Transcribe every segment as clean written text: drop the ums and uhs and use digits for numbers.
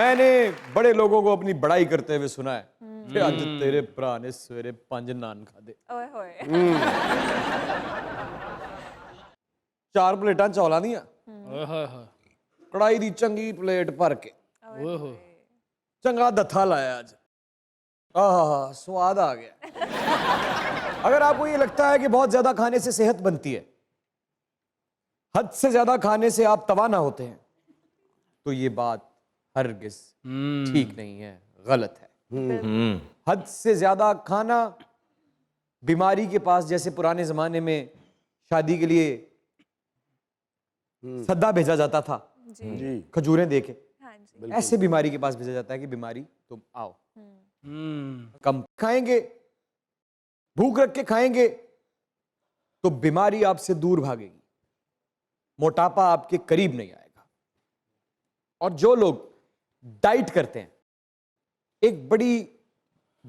मैंने बड़े लोगों को अपनी बड़ाई करते हुए सुना है कि आज तेरे भरा ने सवेरे 5 नान खादे। ओए होए। 4 प्लेटां चौलां दियां, ਓਏ ਹੋਏ ਹੋਏ कड़ाई दी चंगी प्लेट भर के, ਓਏ ਹੋਏ चंगा दत्था लाया आज। आहा, स्वाद आ गया। अगर आपको ये लगता है कि बहुत ज्यादा खाने से सेहत बनती है, हद से ज्यादा खाने से आप तवाना होते हैं, तो ये बात हरगिज ठीक नहीं है, गलत है। हद से ज्यादा खाना बीमारी के पास, जैसे पुराने जमाने में शादी के लिए सद्दा भेजा जाता था जी। खजूरें देके, हाँ जी। ऐसे बीमारी के पास भेजा जाता है कि बीमारी तुम आओ, कम खाएंगे, भूख रख के खाएंगे तो बीमारी आपसे दूर भागेगी, मोटापा आपके करीब नहीं आएगा। और जो लोग डाइट करते हैं, एक बड़ी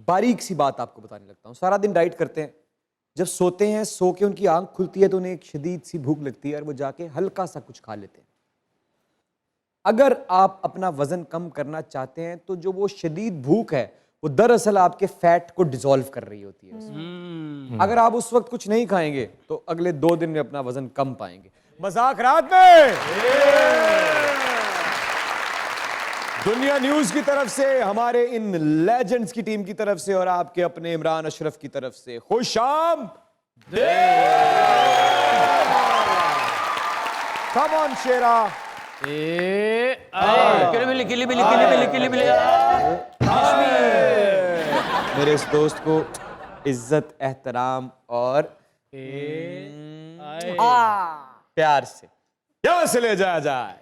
बारीक सी बात आपको बताने लगता हूं। सारा दिन डाइट करते हैं, जब सोते हैं, सो के उनकी आंख खुलती है तो उन्हें एक शदीद सी भूख लगती है और वो जाके हल्का सा कुछ खा लेते हैं। अगर आप अपना वजन कम करना चाहते हैं तो जो वो शदीद भूख है वो दरअसल आपके फैट को डिसॉल्व कर रही होती है उसमें। अगर आप उस वक्त कुछ नहीं खाएंगे तो अगले 2 दिन में अपना वजन कम पाएंगे। मजाक रात में दुनिया न्यूज की तरफ से, हमारे इन लेजेंड्स की टीम की तरफ से और आपके अपने इमरान अशरफ की तरफ से खुशाम कम ऑन शेरा। मेरे इस दोस्त को इज्जत, एहतराम और प्यार से यहां से ले जाया जाए।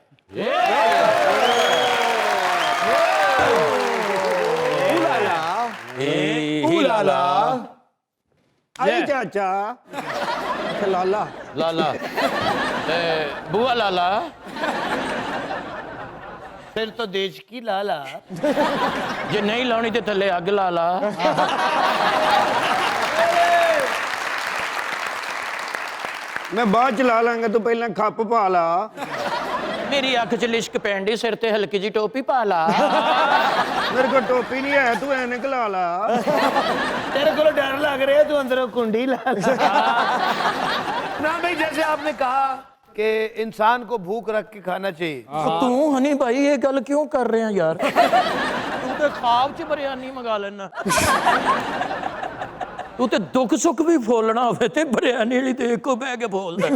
उलाला आई चाचा लाला ਲਾਲਾ ਤੇ ਬੂਆ ਲਾਲਾ ਫਿਰ ਤਾਂ ਦੇਸ਼ ਕੀ ਲਾਲਾ ਜੇ ਨਹੀਂ ਲਾਉਣੀ ਤੇ ਥੱਲੇ ਅੱਗ ਲਾ ਲਾ मैं बाद च ला लांगा, तू पहला खप पा ला। ਮੇਰੀ ਅੱਖ 'ਚ ਲਿਸ਼ਕ ਪੈਣ ਦੀ ਸਿਰ ਤੇ ਹਲਕੀ ਜੀ ਟੋਪੀ ਪਾ ਲਾ मेरे को टोपी नहीं है, तू ऐनक ला ला। तेरे को डर लग रहा है तू अंदर कुंडी ला ना भाई, जैसे आपने कहा कि इंसान को भूख रख के खाना चाहिए, तू हनी भाई ये गल क्यों कर रहे हैं यार तू तो ख्वाब 'ਚ बिरयानी मंगा लेना तू तो दुख सुख भी फोलना होवे ते बिरयानी वाली देख को बह के फोलदा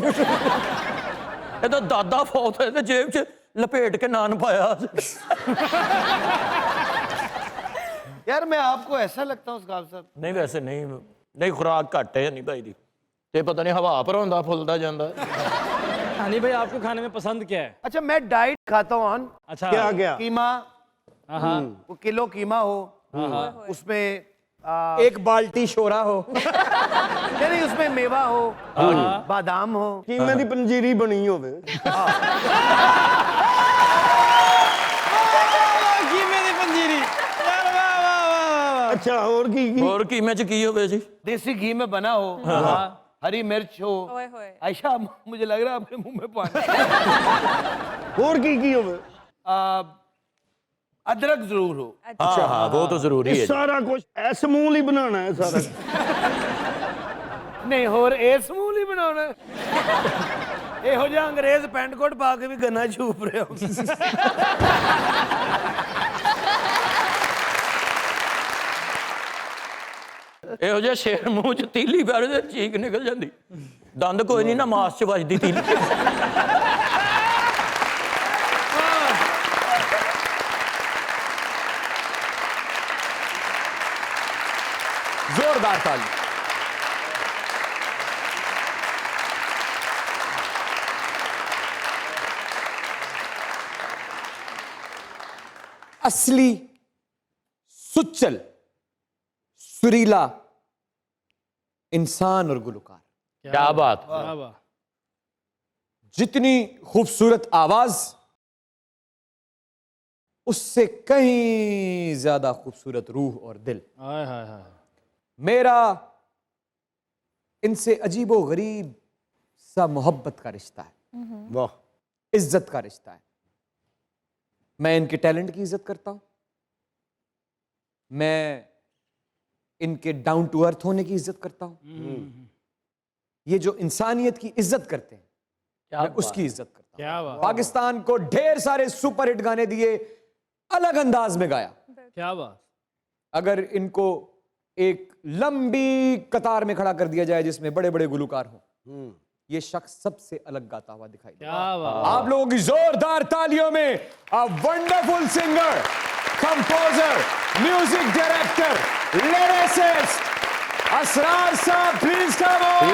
ਇਹਦਾ ਦਾਦਾ ਫੌਤ ਹੋਇਆ ਤੇ ਜੇਬ 'ਚ ਲਪੇਟ ਕੇ ਨਾਨ ਪਾਇਆ यार मैं आपको ऐसा लगता हूँ उसका साहब? ਨਹੀਂ ਵੈਸੇ ਨਹੀਂ ਖੁਰਾਕ ਘੱਟ ਹੈ ਨਹੀਂ ਭਾਈ ਦੀ ਤੇ ਪਤਾ नहीं हवा पर ਹੁੰਦਾ ਫੁੱਲਦਾ ਜਾਂਦਾ हनी भाई आपको खाने में पसंद क्या है? अच्छा, मैं डाइट खाता हूँ ऑन अच्छा क्या गया कीमा, वो किलो कीमा हो, उसमें एक बाल्टी शोरा हो, नहीं उसमें मेवा हो, बादाम हो, कीमे दी पंजीरी बनी होवे। अच्छा और की ਹੋਰ ਕੀਮੇ 'ਚ ਕੀ ਹੋਵੇ ਜੀ देसी घी में बना हो, हरी मिर्च हो। ओए होए। आयशा, मुझे लग रहा है आपके मुंह में पानी। और की होवे? अदरक जरूर हो। अच्छा हाँ वो तो जरूरी है सारा कुछ ऐस मूल ही बनाना है सारा। नहीं होर इस मूल ही बनाना ਇਹੋ ਜਿਹਾ ਅੰਗਰੇਜ਼ ਪੈਂਟ ਕੋਟ ਪਾ ਕੇ ਵੀ ਗੰਨਾ ਛੂਪ ਰਿਹਾ ਹੋ। ਇਹੋ ਜਿਹਾ ਸ਼ੇਰ ਮੂੰਹ 'ਚ ਤੀਲੀ ਪੈਰ ਤੇ ਚੀਕ ਨਿਕਲ ਜਾਂਦੀ ਦੰਦ ਕੋਈ ਨਹੀਂ ਨਾ ਮਾਸ 'ਚ ਵੱਜਦੀ ਤੀਲੀ जोरदार ताली। असली सुच्चल सुरीला इंसान और गुलकार, क्या बात वाह वाह। जितनी खूबसूरत आवाज उससे कहीं ज्यादा खूबसूरत रूह और दिल। हाय हाय हाय। मेरा इनसे अजीबो गरीब सा मोहब्बत का रिश्ता है, वाह इज्जत का रिश्ता है। मैं इनके टैलेंट की इज्जत करता हूं, मैं इनके डाउन टू अर्थ होने की इज्जत करता हूं। ये जो इंसानियत की इज्जत करते हैं, मैं उसकी इज्जत करता हूं। क्या बात, पाकिस्तान को ढेर सारे सुपरहिट गाने दिए, अलग अंदाज में गाया। क्या बात। अगर इनको एक लंबी कतार में खड़ा कर दिया जाए जिसमें बड़े बड़े गुलकार हों, ये शख्स सबसे अलग गाता हुआ दिखाई देगा। क्या बात। आप लोगों की जोरदार तालियों में a wonderful singer, composer, music director, lyricist Asrar साहब, प्लीज कम ऑन।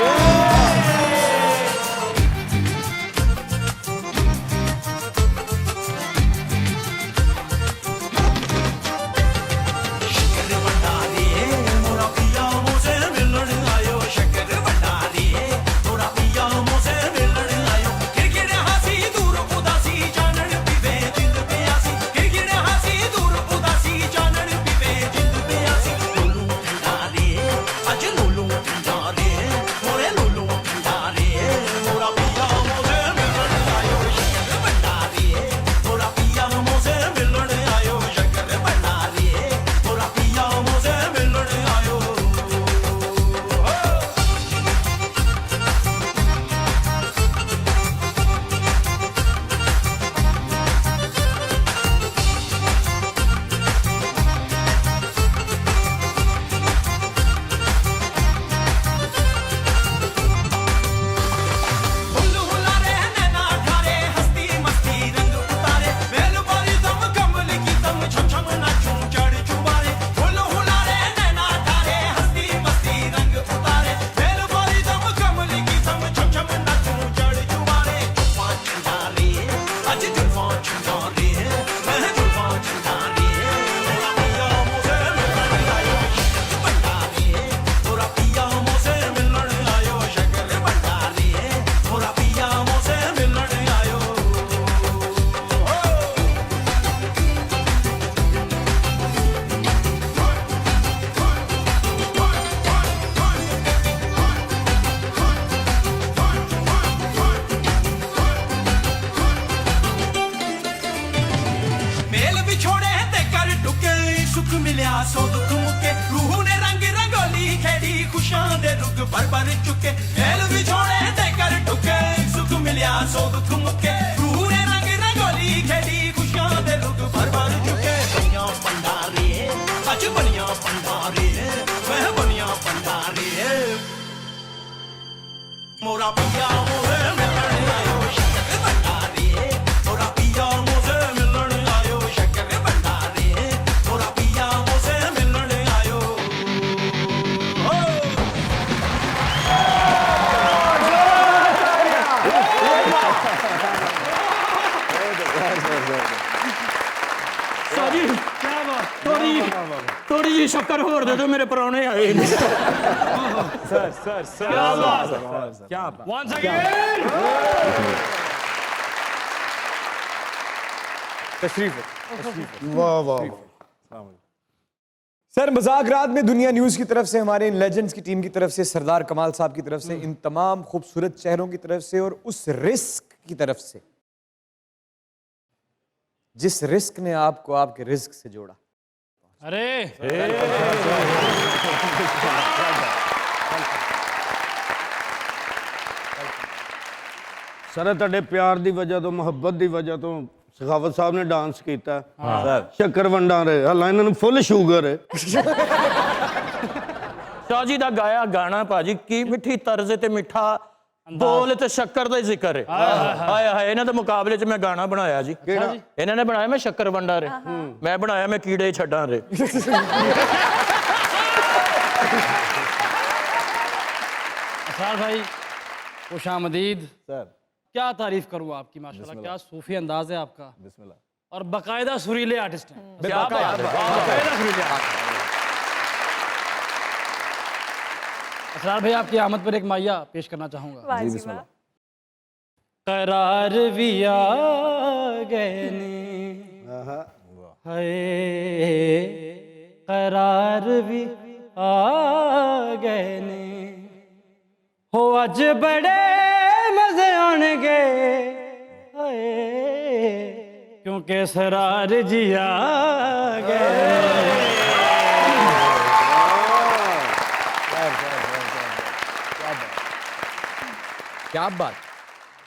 सो दुख मुके रूह ने रंग रंगोली खेड़ी खुशियां दे रुग पर चुके मेल विछोड़े ते कर टुके सुख मिलिया सो दुख मुके रूह ने रंग रंगोली खेड़ी खुशियां दे रुग पर चुके बनिया पंडारी अज बनिया पंडारी मैं बनिया पंडारी मोरा पिया मोरे मिलने आयो शक्कर भंडारी मोरा पिया मोरे मिलने आयो शक्कर भंडारी मोरा पिया मोरे मिलने आयो साजी क्या बात। थोड़ी जी शक्कर होर दे दो, मेरे परौने आए ने। सर सर सर क्या बात। क्या बात। Once again। तशरीफ है। वाह वाह। सर मजाक रात में दुनिया न्यूज की तरफ से, हमारे इन लेजेंड्स की टीम की तरफ से, सरदार कमाल साहब की तरफ से, इन तमाम खूबसूरत चेहरों की तरफ से और उस रिस्क की तरफ से जिस रिस्क ने आपको आपके रिस्क से जोड़ा। अरे सर ਤੁਹਾਡੇ ਪਿਆਰ ਦੀ ਵਜ੍ਹਾ ਤੋਂ ਮੁਹੱਬਤ ਦੀ ਵਜ੍ਹਾ ਤੋਂ ਸਖਾਵਤ ਸਾਹਿਬ ਨੇ ਡਾਂਸ ਕੀਤਾ ਸਰ ਸ਼ੱਕਰ ਵੰਡਾਂ ਰੇ ਹਾਲਾਂ ਇਹਨਾਂ ਨੂੰ ਫੁੱਲ ਸ਼ੂਗਰ ਹੈ शाहजी दा गाया गाना भाजी की मिठी तर्ज ते मिठा बोल ते शक्कर दा ही जिक्र है। हाय हाय इन्हां दे मुकाबले च मैं गाना बनाया जी। इन्हां ने बनाया मैं शक्कर वंडा रे, मैं बनाया मैं कीड़े छड्डां रे। असरार भाई खुशामदीद। सर क्या तारीफ करूँ आपकी, माशाल्लाह क्या सूफी अंदाज है आपका। बिस्मिल्लाह। और बाकायदा सुरीले आर्टिस्ट हैं। क्या बात है। बाकायदा सुरीले आर्टिस्ट। असरार भाई आपकी आमद पर एक माया पेश करना चाहूंगा। जी बिस्मिल्लाह। करार भी आ गए ने हाय करार भी आ गए ने हो अज बड़े मजे आने गए हाय क्योंकि के सरार जिया गए। क्या बात,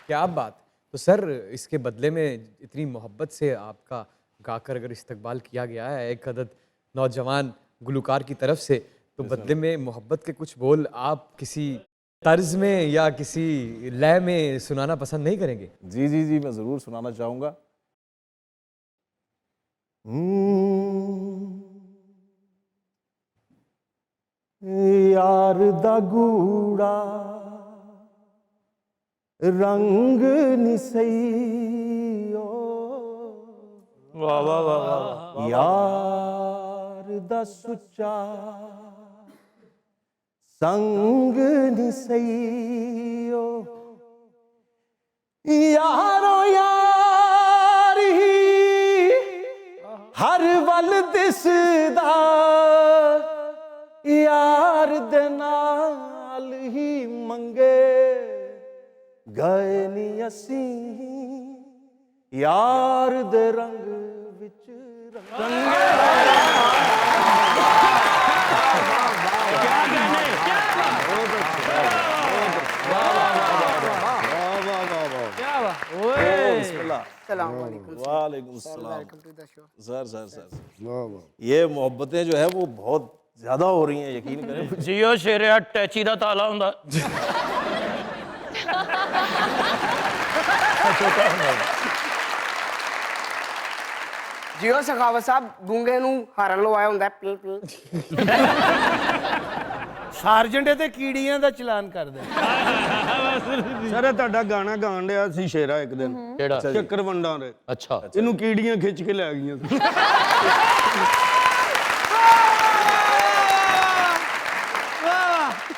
क्या बात। तो सर इसके बदले में इतनी मोहब्बत से आपका गाकर अगर इस्तकबाल किया गया है एक अदद नौजवान गुलकार की तरफ से, तो बदले में मोहब्बत के कुछ बोल आप किसी तर्ज में या किसी लय में सुनाना पसंद नहीं करेंगे? जी जी जी, मैं ज़रूर सुनाना चाहूँगा। यार दा गूड़ा रंग निसईओ, वाह वाह वाह वाह। यार दा सुच्चा संग निसईओ, यारो यार ही हर वल दिसदा, यार दे नाल ही मंगे गए नी असी, यार दे रंग विच रंगे। वालेकुम सलाम। सर सर सर ये मोहब्बतें जो है वो बहुत ज्यादा हो रही हैं, यकीन करें। जियो शेरिया टैची दा ताला हुंदा। जियो सखावत साहब गूंगे ਨੂੰ ਹਾਰਨ ਲਵਾਇਆ ਹੁੰਦਾ ਪੀ ਪੀ। ਸਾਰਜੈਂਟ ਤੇ ਕੀੜੀਆਂ ਦਾ ਚਲਾਨ ਕਰਦਾ। ਸਰ ਇਹ ਤੁਹਾਡਾ ਗਾਣਾ ਗਾਣ ਰਿਹਾ ਸੀ ਸ਼ੇਰਾ ਇੱਕ ਦਿਨ, ਕਿਹੜਾ? ਚੱਕਰ ਵੰਡਾਂ ਦੇ। ਅੱਛਾ ਇਹਨੂੰ ਕੀੜੀਆਂ ਖਿੱਚ ਕੇ ਲੈ ਗਈਆਂ ਸੀ।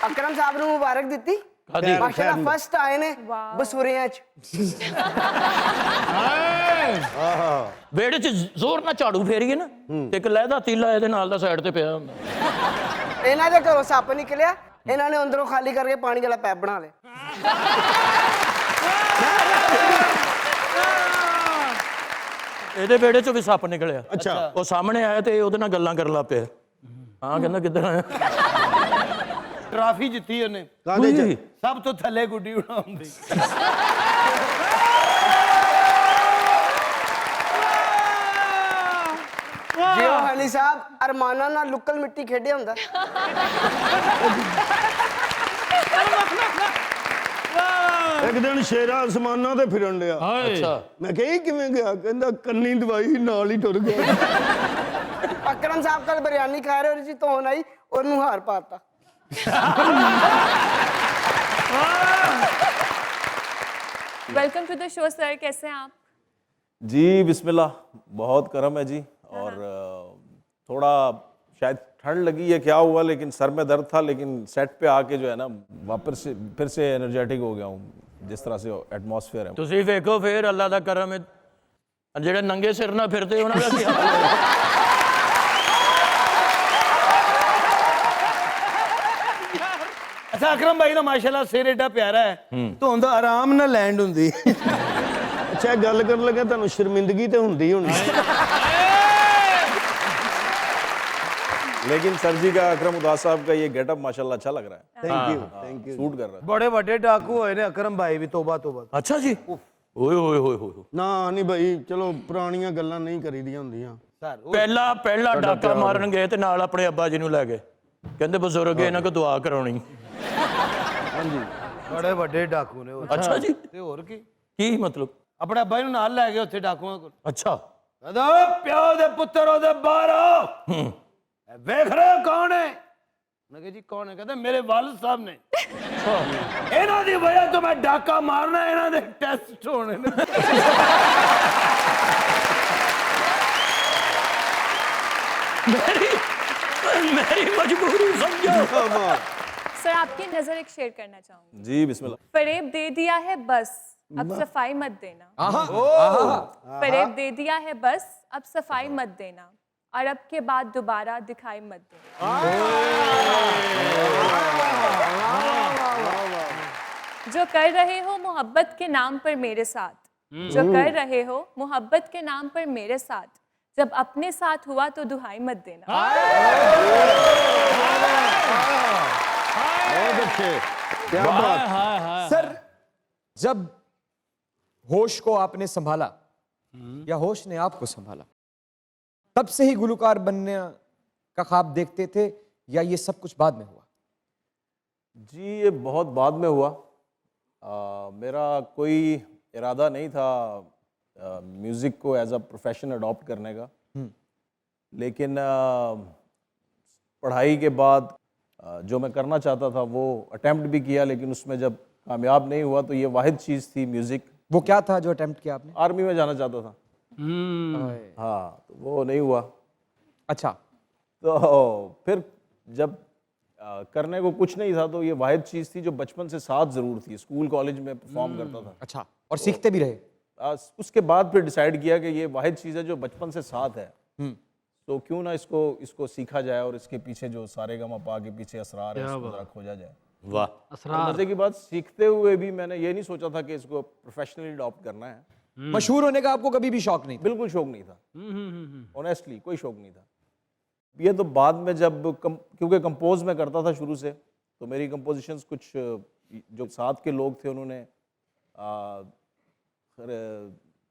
ਅਕਰਮ ਸਾਹਿਬ ਨੂੰ ਮੁਬਾਰਕ ਦਿੱਤੀ। ਕਾਦੀ? ਮਾਸ਼ਾਅੱਲਾ ਫਸਟ ਆਏ ਨੇ ਬਸੂਰੀਆਂ ਚ। ਵਿਹੜੇ 'ਚ ਜ਼ੋਰ ਨਾਲ ਝਾੜੂ ਫੇਰੀਏ ਨਾ ਤੇ ਇੱਕ ਲਹਿਦਾ ਤੀਲਾ ਇਹਦੇ ਨਾਲ ਦਾ ਸਾਈਡ ਤੇ ਪਿਆ ਹੁੰਦਾ। ਇਹਨਾਂ ਦੇ ਘਰੋਂ ਸੱਪ ਨਿਕਲਿਆ, ਇਹਨਾਂ ਨੇ ਅੰਦਰੋਂ ਖਾਲੀ ਕਰਕੇ ਪਾਣੀ ਵਾਲਾ ਪੈਪ ਬਣਾ ਲਿਆ। ਇਹਦੇ ਵਿਹੜੇ 'ਚੋਂ ਵੀ ਸੱਪ ਨਿਕਲਿਆ। ਅੱਛਾ। ਉਹ ਸਾਹਮਣੇ ਆਇਆ ਤੇ ਉਹਦੇ ਨਾਲ ਗੱਲਾਂ ਕਰਨ ਲੱਗ ਪਿਆ। ਹਾਂ ਕਹਿੰਦਾ ਕਿੱਧਰ ਆਇਆ? ਟਰਾਫੀ ਜਿੱਤੀ ਉਹਨੇ, ਕਾਹਦੇ ਚ? ਸਭ ਤੋਂ ਥੱਲੇ ਗੁੱਡੀ ਉਡਾਉਂਦੀ। ਜਿਓ ਹਨੀ ਸਾਹਿਬ ਅਰਮਾਨਾਂ ਨਾਲ ਲੁੱਕਲ ਮਿੱਟੀ ਖੇਡਿਆ ਹੁੰਦਾ। ਇੱਕ ਦਿਨ ਸ਼ੇਰਾ ਅਸਮਾਨਾਂ ਤੇ ਫਿਰਨ ਡਿਆ। ਅੱਛਾ। ਮੈਂ ਕਿਹਾ ਇਹ ਕਿਵੇਂ ਗਿਆ? ਕਹਿੰਦਾ ਕੰਨੀ ਦਵਾਈ ਨਾਲ ਹੀ ਟੁਰ ਗਿਆ। ਅਕਰਮ ਸਾਹਿਬ ਕੱਲ ਬਿਰਿਆਨੀ ਖਾ ਰਹੇ ਉਹਦੇ ਚ ਧੋਣ ਆਈ, ਉਹਨੂੰ ਹਾਰ ਪਾਤਾ। Welcome to the show sir, कैसे हैं आप? जी बिस्मिल्लाह, बहुत करम है जी। और थोड़ा शायद ठंड लगी है, क्या हुआ, लेकिन सर में दर्द था, लेकिन सेट पे आके जो है ना वापस से फिर से एनर्जेटिक हो गया हूँ जिस तरह से एटमॉस्फेयर है। ਤੁਸੀਂ ਵੇਖੋ ਫੇਰ ਅੱਲਾ ਦਾ ਕਰਮ ਹੈ। ਜਿਹੜੇ ਨੰਗੇ ਸਿਰ ਨਾਲ ਫਿਰਦੇ ਉਹਨਾਂ ਦਾ ਕੀ ਹਾਲ ਹੈ? ਅੱਛਾ ਅਕਰਮ ਭਾਈ ਦਾ ਮਾਸ਼ਾਅੱਲਾ ਸਿਰ ਏਡਾ ਪਿਆਰਾ ਹੈ, ਧੁੰਦ ਆਰਾਮ ਨਾਲ ਲੈਂਡ ਹੁੰਦੀ। ਅੱਛਾ ਗੱਲ ਕਰਨ ਲੱਗਾ ਤੁਹਾਨੂੰ ਸ਼ਰਮਿੰਦਗੀ ਤੇ ਹੁੰਦੀ ਹੋਣੀ। लेकिन सर जी का अकरम उदास साहब का ये गेटअप माशाल्लाह अच्छा लग रहा है। Thank you. सूट कर रहा है। ਬੜੇ ਵੱਡੇ ਡਾਕੂ ਹੋਏ ਨੇ ਅਕਰਮ ਭਾਈ ਵੀ, ਤੋਬਾ ਤੋਬਾ। ਅੱਛਾ ਜੀ। ਓਏ ਹੋਏ ਹੋਏ ਹੋਏ। ਨਾ ਨਹੀਂ ਭਾਈ, ਚਲੋ ਪੁਰਾਣੀਆਂ ਗੱਲਾਂ ਨਹੀਂ ਕਰੀਦੀਆਂ ਹੁੰਦੀਆਂ। ਪਹਿਲਾ ਡਾਕਾ ਮਾਰਨ ਗਏ ਤੇ ਨਾਲ ਆਪਣੇ ਅੱਬਾ ਜੀ ਨੂੰ ਲੈ ਗਏ। ਕਹਿੰਦੇ ਬਜ਼ੁਰਗ ਇਹਨਾਂ ਕੋ ਦੁਆ ਕਰਾਉਣੀ। ਹਾਂਜੀ ਬੜੇ ਵੱਡੇ ਡਾਕੂ ਨੇ ਉਹ। ਅੱਛਾ ਜੀ। ਤੇ ਹੋਰ ਕੀ ਕੀ ਮਤਲਬ? ਆਪਣੇ ਅੱਬਾ ਜੀ ਨੂੰ ਨਾਲ ਲੈ ਗਏ ਉੱਥੇ ਡਾਕੂਆਂ ਕੋਲ। ਅੱਛਾ। ਕਹਿੰਦਾ ਓਏ ਪਿਓ ਦੇ ਪੁੱਤਰ ਉਹਦੇ ਬਾਹਰ ਆਓ, ਵੇਖ ਰਹੇ ਹੋ ਕੌਣ ਹੈ? ਮੈਂ ਕਿਹਾ ਜੀ ਕੌਣ ਹੈ? ਕਹਿੰਦਾ ਮੇਰੇ ਵਾਲਿਦ ਸਾਹਿਬ ਨੇ। ਇਹਨਾਂ ਦੀ ਵਜ੍ਹਾ ਤੋਂ ਮੈਂ ਡਾਕਾ ਮਾਰਨਾ, ਇਹਨਾਂ ਦੇ ਟੈਸਟ ਹੋਣੇ ਨੇ। मेरी मजबूरी समझो। सर आपकी नजर एक शेयर करना चाहूंगी। जी बिस्मिल्लाह। फरेब दे दिया है बस, अब सफाई मत देना। फरेब दे दिया है बस, अब सफाई मत देना, और अब के बाद दोबारा दिखाई मत देना। जो कर रहे हो मोहब्बत के नाम पर मेरे साथ, जो कर रहे हो मोहब्बत के नाम पर मेरे साथ, जब अपने साथ हुआ तो दुहाई मत देना। बहुत अच्छे, क्या बात। सर, जब होश को आपने संभाला या होश ने आपको संभाला, तब से ही गुलकार बनने का ख्वाब देखते थे या ये सब कुछ बाद में हुआ? जी ये बहुत बाद में हुआ। मेरा कोई इरादा नहीं था म्यूज़िक को एज अ प्रोफेशन अडॉप्ट करने का, लेकिन पढ़ाई के बाद जो मैं करना चाहता था वो अटेम्प्ट भी किया, लेकिन उसमें जब कामयाब नहीं हुआ तो ये वाहिद चीज़ थी म्यूज़िक। वो क्या था जो अटेम्प्ट किया आपने? आर्मी में जाना चाहता था। हाँ, तो वो नहीं हुआ। अच्छा, तो फिर जब करने को कुछ नहीं था तो ये वाहिद चीज़ थी जो बचपन से साथ ज़रूर थी। स्कूल कॉलेज में परफॉर्म करता था। अच्छा, और सीखते भी रहे? उसके बाद फिर डिसाइड किया कि ये वाहिद चीज़ है जो बचपन से साथ है, तो क्यों ना इसको सीखा जाए और इसके पीछे जो सारेगामापा के पीछे असरार है उसको जरा खोजा जाए। वाह, और मजे की बात, सीखते हुए भी मैंने ये नहीं सोचा था कि इसको प्रोफेशनली अडॉप्ट करना है। मशहूर होने का आपको कभी भी शौक नहीं था? बिल्कुल शौक नहीं था, ऑनेस्टली कोई शौक नहीं था। ये तो बाद में जब क्योंकि कंपोज मैं करता था शुरू से, तो मेरी कंपोजिशंस कुछ जो साथ के लोग थे उन्होंने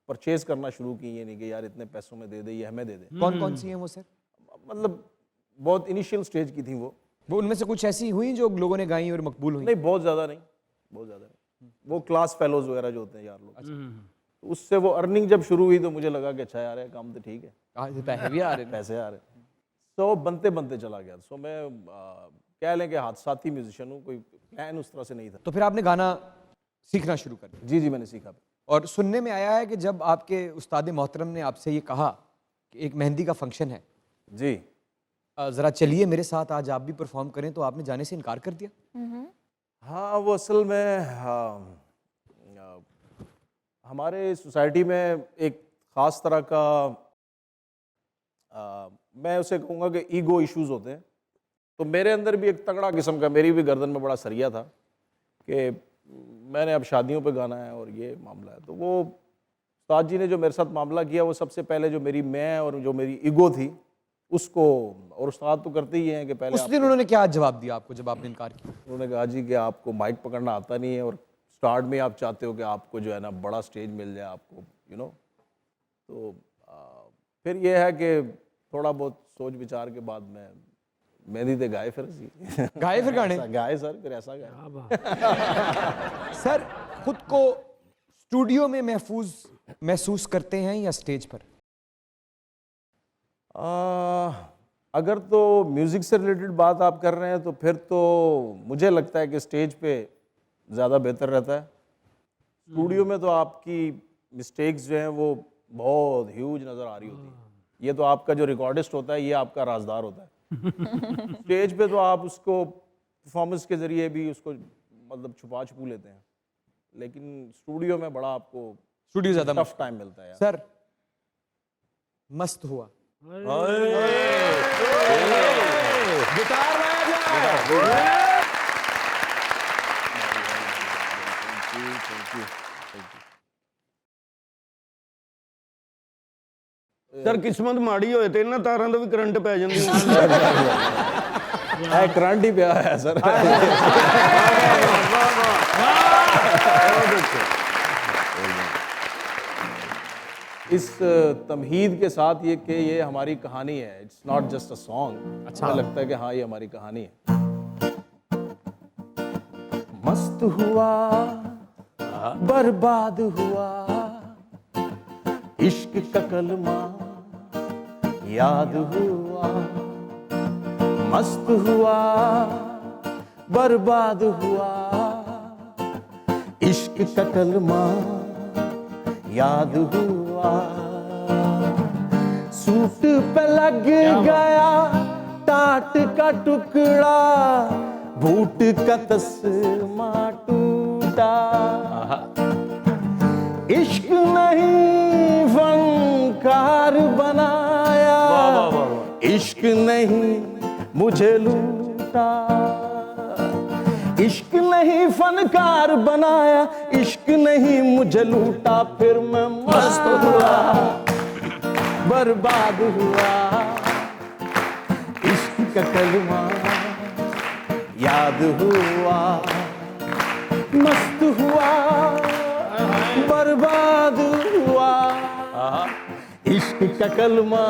परचेज करना शुरू की। ये नहीं कि यार इतने पैसों में दे दे, ये हमें दे दे। कौन कौन सी हैं वो सर? मतलब बहुत इनिशियल स्टेज की थी वो उनमें से कुछ ऐसी हुई जो लोगों ने गाई और मकबूल हुई? नहीं, बहुत ज़्यादा नहीं, बहुत ज़्यादा नहीं। वो क्लास फेलोज वगैरह जो होते हैं यार लोग, तो उससे वो अर्निंग जब शुरू हुई तो मुझे लगा कि अच्छा यार है काम तो ठीक है, पैसे भी आ रहे हैं। पैसे आ रहे हैं। तो बनते बनते चला गया। सो मैं कह लें कि हादसाती म्यूजिशियन हूँ, कोई प्लान उस तरह से नहीं था। तो फिर आपने गाना सीखना शुरू कर दिया? जी जी, मैंने सीखा। और सुनने में आया है कि जब आपके उस्ताद मोहतरम ने आपसे ये कहा कि एक मेहंदी का फंक्शन है, जी ज़रा चलिए मेरे साथ, आज आप भी परफॉर्म करें, तो आपने जाने से इनकार कर दिया? हाँ, वो असल में हमारे सोसाइटी में एक ख़ास तरह का मैं उसे कहूँगा कि ईगो इश्यूज होते हैं। तो मेरे अंदर भी एक तगड़ा किस्म का, मेरी भी गर्दन में बड़ा सरिया था कि मैंने अब शादियों पे गाना है और ये मामला है। तो वो उस्ताद जी ने जो मेरे साथ मामला किया, वो सबसे पहले जो मेरी मैं और जो मेरी ईगो थी उसको, और उस्ताद तो करते ही हैं कि पहले उस दिन उन्होंने क्या जवाब दिया आपको जब आपने इनकार किया? उन्होंने कहा जी कि आपको माइक पकड़ना आता नहीं है और स्टार्ट में आप चाहते हो कि आपको जो है ना बड़ा स्टेज मिल जाए आपको, यू नो। तो फिर ये है कि थोड़ा बहुत सोच विचार के बाद में मेहंदी ते गाए फिर गाए फिर गाने? गाए सर, फिर ऐसा गाए। सर, खुद को स्टूडियो में महफूज महसूस करते हैं या स्टेज पर? अगर तो म्यूज़िक से रिलेटेड बात आप कर रहे हैं तो फिर तो मुझे लगता है कि स्टेज पे ज़्यादा बेहतर रहता है। स्टूडियो में तो आपकी मिस्टेक्स जो हैं वो बहुत ह्यूज नज़र आ रही होती है। ये तो आपका जो रिकॉर्डिस्ट होता है ये आपका राजदार होता है। स्टेज पे तो आप उसको परफॉर्मेंस के ज़रिए भी उसको मतलब छुपा लेते हैं, लेकिन स्टूडियो में बड़ा आपको स्टूडियो ज़्यादा टफ टाइम मिलता है यार। सर, मस्त हुआ। गिटार ਸਰ ਕਿਸਮਤ ਮਾੜੀ ਹੋਏ ਤੇ ਇਹਨਾਂ ਤਾਰਾਂ ਤੋਂ ਵੀ ਕਰੰਟ ਪੈ ਜਾਂਦੀ है करंट ही पिया है सर। इस तमहीद के साथ ये कि ये हमारी कहानी है, it's not just a song. अच्छा लगता है कि हाँ ये हमारी कहानी है। मस्त हुआ बर्बाद हुआ इश्क का कलमा याद हुआ, मस्त हुआ बर्बाद हुआ इश्क का कलमा याद हुआ, सूट पे लग गया टाट का टुकड़ा बूट का तस्मा टूटा, इश्क नहीं फनकार बनाया, इश्क नहीं मुझे लूटा, इश्क नहीं फनकार बनाया, इश्क नहीं मुझे लूटा, फिर मैं मस्त हुआ, बर्बाद हुआ। इश्क का कलमा याद हुआ, मस्त हुआ, बर्बाद हुआ। इश्क का कलमा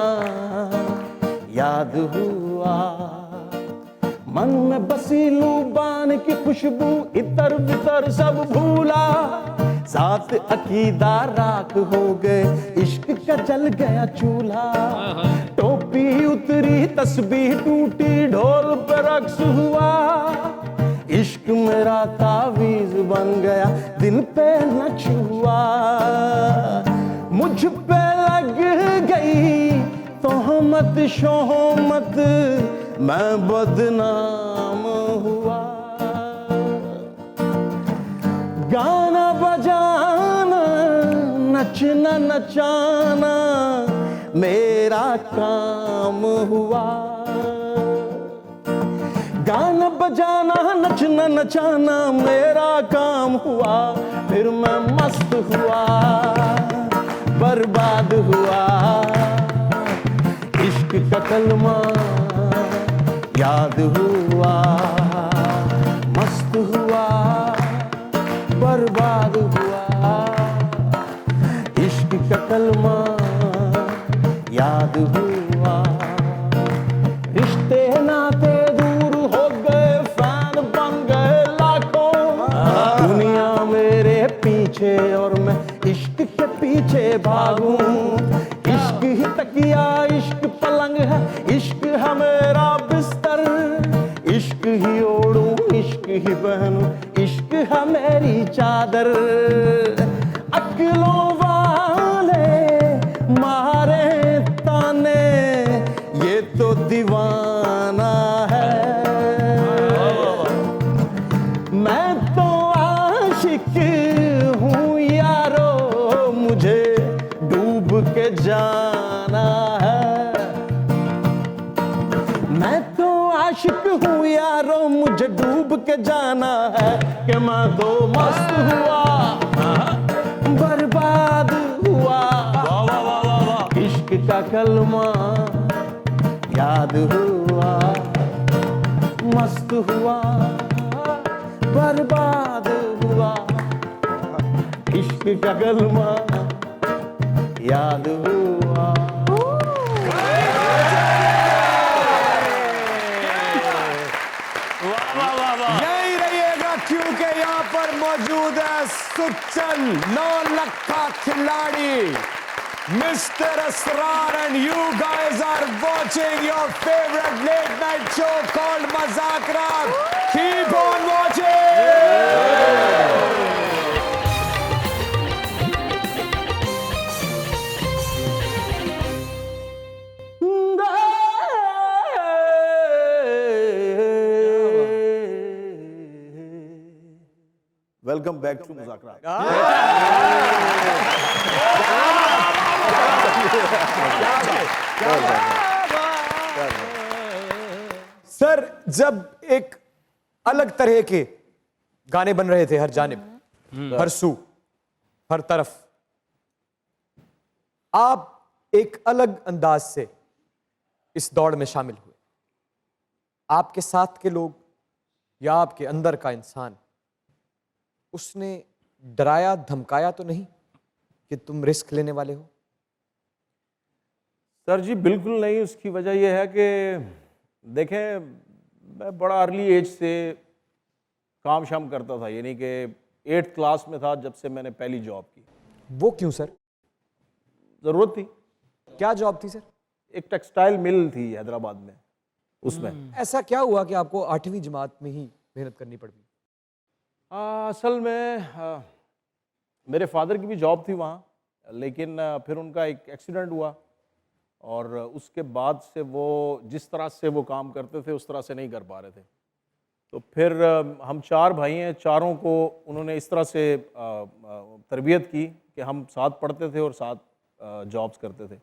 याद हुआ, मन में बसी लूबान की खुशबू, इतर बितर सब भूला, साथ अकीदा राख हो गए, इश्क का जल गया चूल्हा। टोपी उतरी तस्बीह टूटी, ढोल पे रक्स हुआ, इश्क मेरा तावीज बन गया, दिल पे न छुआ। मुझ पे लग गई तोहमत शोहमत, मैं बदनाम हुआ। गाना बजाना नचना नचाना मेरा काम हुआ। गाना बजाना नचना नचाना मेरा काम हुआ, फिर मैं मस्त हुआ, बर्बाद हुआ। इश्क का कलमा याद हुआ, मस्त हुआ, बर्बाद हुआ। इश्क का कलमा याद हुआ। रिश्ते नाते दूर हो गए, फैन बन गए लाखों, दुनिया मेरे पीछे और मैं इश्क के पीछे भागूं। इश्क ही तकिया, इश्क पलंग है, इश्क है मेरा बिस्तर, इश्क ही ओढ़ूं, इश्क ही पहनूं, इश्क है मेरी चादर। अक्लों वाले मारे ताने, ये तो दीवाना है, मैं तो आशिक हूँ यारो, मुझे डूब के जाना है। मैं तो आशिक हूँ यारो, मुझे डूब के जाना है, कि मैं तो मस्त हुआ, बर्बाद हुआ। इश्क का कलमा याद हुआ, मस्त हुआ, बर्बाद हुआ। इश्क का कलमा याद हुआ। यही रहिएगा, क्योंकि यहाँ पर मौजूद है सुचल 9 लाख का खिलाड़ी mister Asrar, and you guys are watching your favorite late night show called Mazak Raat. Keep on watching. Welcome back to मुज़ाकरात। सर, जब एक अलग तरह के गाने बन रहे थे हर जानिब, हर सू, हर तरफ, आप एक अलग अंदाज से इस दौड़ में शामिल हुए। आपके साथ के लोग या आपके अंदर का इंसान, उसने डराया धमकाया तो नहीं कि तुम रिस्क लेने वाले हो? सर जी बिल्कुल नहीं। उसकी वजह यह है कि देखें, मैं बड़ा अर्ली एज से काम शाम करता था, यानी कि 8th क्लास में था जब से मैंने पहली जॉब की। वो क्यों सर? ज़रूरत थी। क्या जॉब थी सर? एक टेक्सटाइल मिल थी हैदराबाद में, उसमें। ऐसा क्या हुआ कि आपको 8वीं जमात में ही मेहनत करनी पड़ी? असल में मेरे फादर की भी जॉब थी वहाँ, लेकिन फिर उनका एक एक्सीडेंट हुआ और उसके बाद से वो जिस तरह से वो काम करते थे उस तरह से नहीं कर पा रहे थे। तो फिर हम 4 भाई हैं, चारों को उन्होंने इस तरह से तरबियत की कि हम साथ पढ़ते थे और साथ जॉब्स करते थे।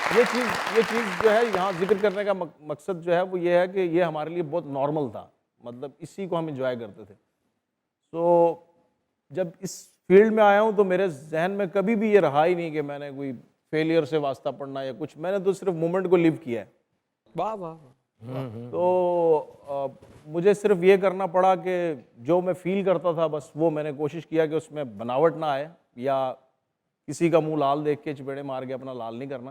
ये चीज़ जो है यहाँ जिक्र करने का मकसद जो है वो ये है कि ये हमारे लिए बहुत नॉर्मल था, मतलब इसी को हम इंजॉय करते थे। तो जब इस फील्ड में आया हूँ तो मेरे जहन में कभी भी ये रहा ही नहीं कि मैंने कोई फेलियर से वास्ता पढ़ना या कुछ, मैंने तो सिर्फ मोमेंट को लिव किया है। वाह वाह। तो मुझे सिर्फ ये करना पड़ा कि जो मैं फील करता था बस वो मैंने कोशिश किया कि उसमें बनावट ना आए, या किसी का मुंह लाल देख के चपेड़े मार के अपना लाल नहीं करना।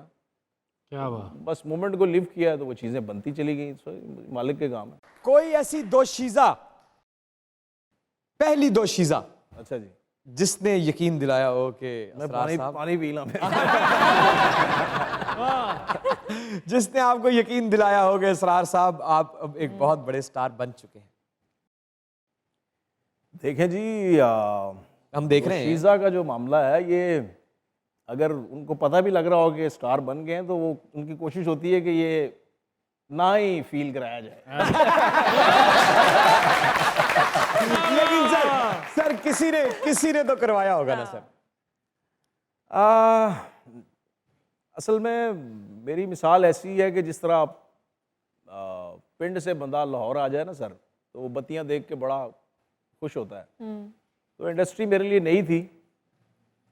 क्या बात। बस मोमेंट को लिव किया है तो वो चीज़ें बनती चली गई, मालिक के काम है। कोई ऐसी दोशीज़ा, पहली दोशीज़ा अच्छा जी, जिसने यकीन दिलाया हो कि मैं असरार पानी पी ला जिसने आपको यकीन दिलाया हो कि असरार साहब आप अब एक बहुत बड़े स्टार बन चुके हैं। देखें जी, हम देख रहे हैं शीज़ा का जो मामला है, ये अगर उनको पता भी लग रहा हो कि स्टार बन गए हैं तो वो उनकी कोशिश होती है कि ये ना ही फील कराया जाए। लेकिन सर किसी ने तो करवाया होगा ना सर। असल में मेरी मिसाल ऐसी है कि जिस तरह पिंड से बंदा लाहौर आ जाए ना सर, तो वो बत्तियां देख के बड़ा खुश होता है। तो इंडस्ट्री मेरे लिए नई थी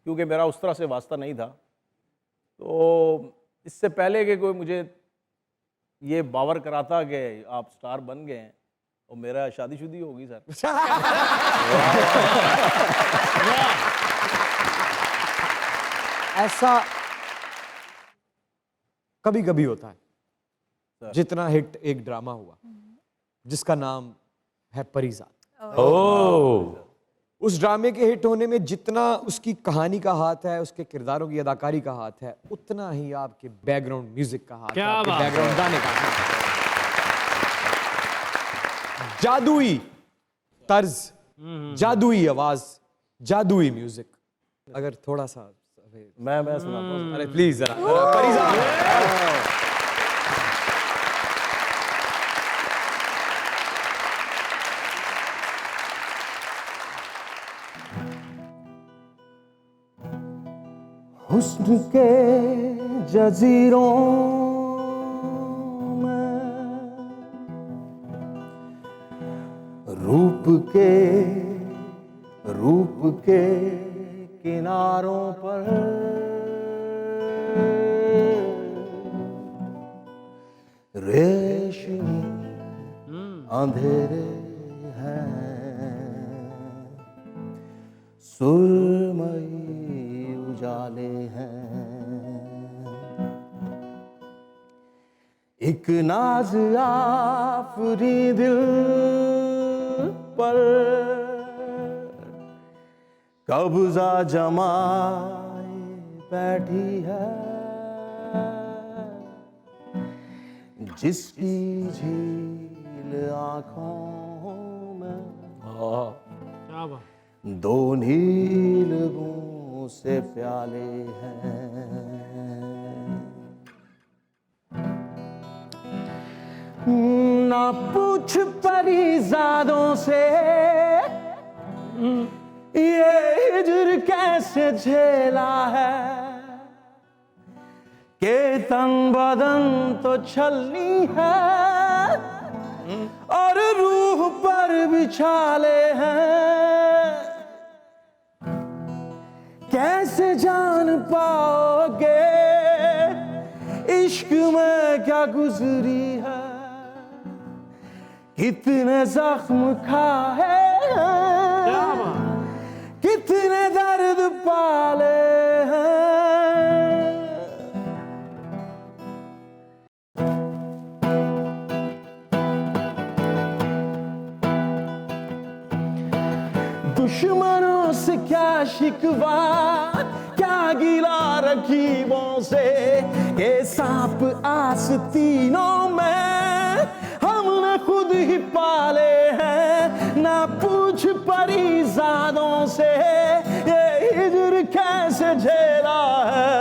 क्योंकि मेरा उस तरह से वास्ता नहीं था। तो इससे पहले कि कोई मुझे ये बावर कराता कि आप स्टार बन गए हैं, और मेरा शादीशुदी होगी सर। ऐसा कभी कभी होता है। जितना हिट एक ड्रामा हुआ जिसका नाम है परिजात, उस ड्रामे के हिट होने में जितना उसकी कहानी का हाथ है, उसके किरदारों की अदाकारी का हाथ है, उतना ही आपके बैकग्राउंड म्यूजिक का हाथ है, आपके बैकग्राउंड गाने का हाथ है। जादुई तर्ज, जादुई आवाज, जादुई म्यूजिक। अगर थोड़ा सा मैं सुनाता हूँ। अरे प्लीज जरा परिजात। हुस्न के जजीरों में, रूप के किनारों पर रेशमी अंधेरे हैं, सुरमई उजाले हैं। एक नाज आफरी दिल पर कब्जा जमाए बैठी है, जिसकी झील आंखों में दो नीलगों से प्याले हैं। ना पूछ परिजादों से ये हिजर कैसे झेला है, के तन बदन तो छलनी है और रूह पर बिछाले हैं। कैसे जान पाओगे इश्क में क्या गुजरी है, कितने जख्म खाए हैं, कितने दर्द पाले हैं। दुश्मनों से क्या शिकवा, क्या गिला रकीबों से, ये सांप आस्तीनों में हमने खुद ही पाले हैं। ना पूछ परिजादों से ये हिजर कैसे झेला है,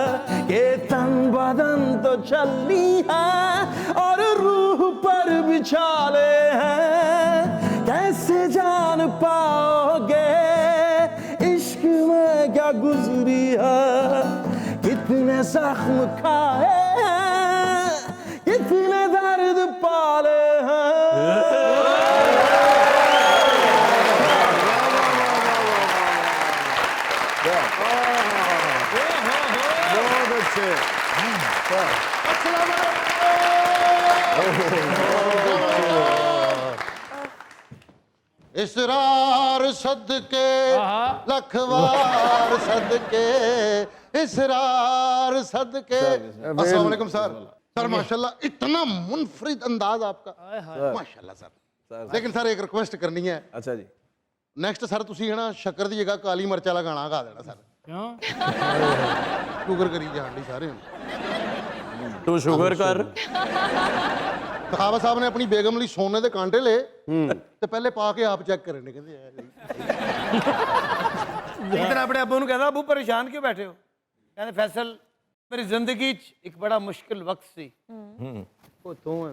ये तन बदन तो छलनी है और रूह पर बिछाले हैं। कैसे जान पाओगे इश्क में क्या गुजरी है, कितने जख्म खाए हैं, इसरार सदके लखवार सदके इसरार सदके। अस्सलाम वालेकुम सर। सर माशाल्लाह इतना मुनफरिद अंदाज आपका, माशाल्लाह सर। लेकिन सर एक रिक्वेस्ट करनी है। अच्छा जी। नेक्स्ट सर तुसी है ना शक्कर दी जगह काली मिर्च वाला गाना गा देना सर। क्यों? शुगर करी जान दी सारे। तू शुगर कर। सखावत साहब ने अपनी बेगम ਲਈ सोने ਦੇ ਕਾਂਟੇ ਲਏ ਤੇ ਪਹਿਲੇ ਪਾ ਕੇ ਆਪ ਚੈੱਕ ਕਰਨੇ ਕਹਿੰਦੇ एक दिन अपने अब्बू ਨੂੰ ਕਹਿੰਦਾ अब्बू परेशान क्यों बैठे हो? कहते फैसल मेरी जिंदगी च एक बड़ा मुश्किल वक्त सी। वो तू है।